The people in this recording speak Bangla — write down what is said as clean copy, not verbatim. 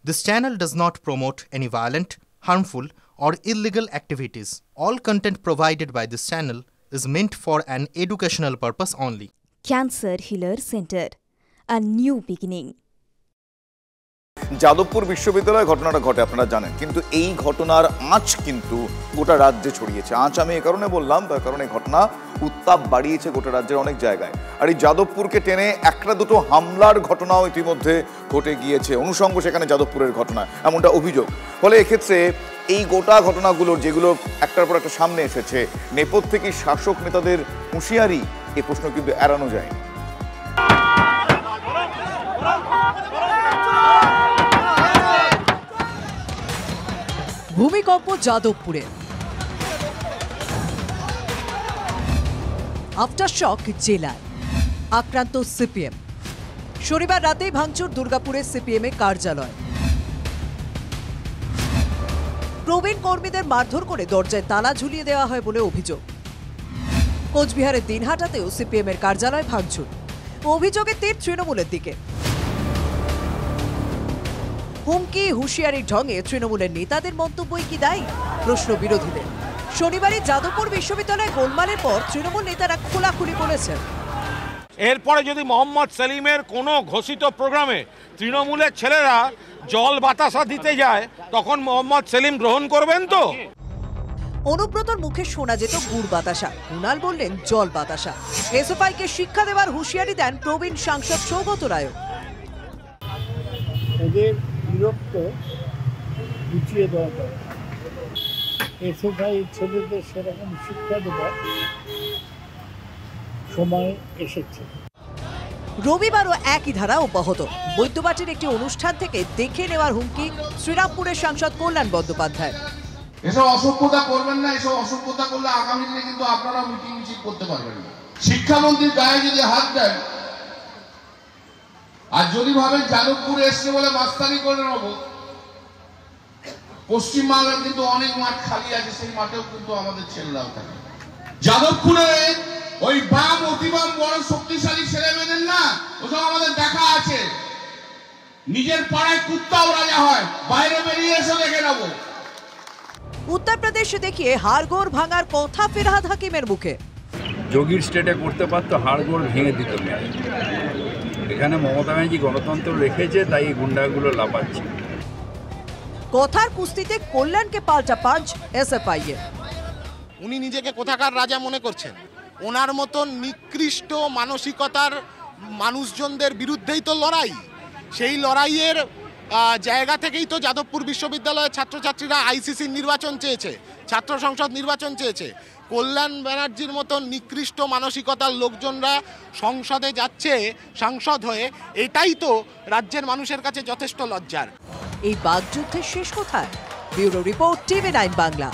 This channel does not promote any violent, harmful, or illegal activities. All content provided by this channel is meant for an educational purpose only. Cancer Healer Center, a new beginning. Jadavpur বিশ্ববিদ্যালয়ে ঘটনাটা ঘটে আপনারা জানেন, কিন্তু এই ঘটনার আঁচ কিন্তু গোটা রাজ্যে ছড়িয়েছে। আঁচ আমি এই কারণে বললাম, তার কারণে ঘটনা উত্তাপ বাড়িয়েছে গোটা রাজ্যের অনেক জায়গায়। আর এই যাদবপুরকে টেনে একটা দুটো হামলার ঘটনাও ইতিমধ্যে ঘটে গিয়েছে, অনুষঙ্গ সেখানে যাদবপুরের ঘটনা, এমনটা অভিযোগ। ফলে এক্ষেত্রে এই গোটা ঘটনাগুলোর যেগুলো একটার পর একটা সামনে এসেছে, নেপথ্যে কি শাসক নেতাদের হুঁশিয়ারি, এ প্রশ্ন কিন্তু এড়ানো যায়। ভূমিকম্প যাদবপুরে, আফটারশক জেলায়, আক্রান্ত সিপিএম। শনিবার রাতেই ভাঙচুর দুর্গাপুরের সিপিএম এর কার্যালয়। প্রবীণ কর্মীদের মারধর করে দরজায় তালা ঝুলিয়ে দেওয়া হয় বলে অভিযোগ। কোচবিহারের দিনহাটাতেও সিপিএম এর কার্যালয় ভাঙচুর। অভিযোগের তীর তৃণমূলের দিকে। হুমকি হুঁশিয়ারির ঢঙে তৃণমূলের নেতাদের মন্তব্যই কি দায়ী, প্রশ্ন বিরোধীদের। শনিবারই যাদবপুর বিশ্ববিদ্যালয়ে গোলমালের পর তৃণমূল নেতারা খোলাখুলি বলেছেন, এরপরে যদি মোহাম্মদ সেলিমের কোনো ঘোষিত প্রোগ্রামে তৃণমূলের ছেলেরা জল বাতাসা দিতে যায়, তখন মোহাম্মদ সেলিম গ্রহণ করবেন তো? অনুব্রতর মুখে শোনা যেত গুড় বাতাসা, কুণাল বললেন জল বাতাসা। এসএফআইকে শিক্ষা দেওয়ার হুঁশিয়ারি দেন প্রবীণ সাংসদ সৌগত রায়। ওদের বিরক্ত গুছিয়ে দেওয়া দরকার। এসএফআই ছেলেদের সেরকম শিক্ষা দেওয়ার সময় এসেছে। রবিবারও একই ধারা অব্যাহত। বৈদ্যবাটির একটি অনুষ্ঠান থেকে দেখে নেওয়ার হুমকি শ্রীরামপুরের সাংসদ কল্যাণ বন্দ্যোপাধ্যায়। এসব অসভ্যতা করবেন না, এসব অসভ্যতা করলে আগামী দিনে কিন্তু আপনারা মিটিং মিছিল করতে পারবেন না। শিক্ষামন্ত্রীর গায়ে যদি হাত দেন আর যদি ভাবেন যাদবপুরে এসছে বলে মাস্তানি করে নেব, পশ্চিমবাংলার কিন্তু অনেক মাঠ খালি আছে, সেই মাঠেও কিন্তু আমাদের ছেলেরাও থাকে। যাদবপুরে ওই বাম অতিবাম বড় শক্তিশালী ছেলে মেয়েদের না, ওসব আমাদের দেখা আছে। নিজের পাড়ায় কুত্তাও রাজা হয়, বাইরে বেরিয়ে এসে দেখে নেবো। উত্তরপ্রদেশে দেখিয়ে হাড়গোড় ভাঙার কথা ফিরহাদ হাকিমের মুখে। যোগীর স্টেটে করতে পারতো, হাড়গোড় ভেঙে দিত। এখানে মমতা ব্যানার্জি গণতন্ত্র রেখেছে, তাই এই গুন্ডাগুলো লাফাচ্ছে। কথার কুস্তিতে কল্যাণকে পাল্টা পাঁচ এসএফআই এর। উনি নিজেকে কোথাকার রাজা মনে করছেন? ওনার মতন নিকৃষ্ট মানসিকতার মানুষজনদের বিরুদ্ধেই তো লড়াই। সেই লড়াইয়ের জায়গা থেকেই তো যাদবপুর বিশ্ববিদ্যালয়ের ছাত্রছাত্রীরা আইসিসি নির্বাচন চেয়েছে, ছাত্র সংসদ নির্বাচন চেয়েছে। কল্যাণ ব্যানার্জির মতন নিকৃষ্ট মানসিকতার লোকজনরা সংসদে যাচ্ছে সাংসদ হয়ে, এটাই তো রাজ্যের মানুষের কাছে যথেষ্ট লজ্জার। এই বাগযুদ্ধের শেষ কোথায়? Bureau report, TV9 Bangla.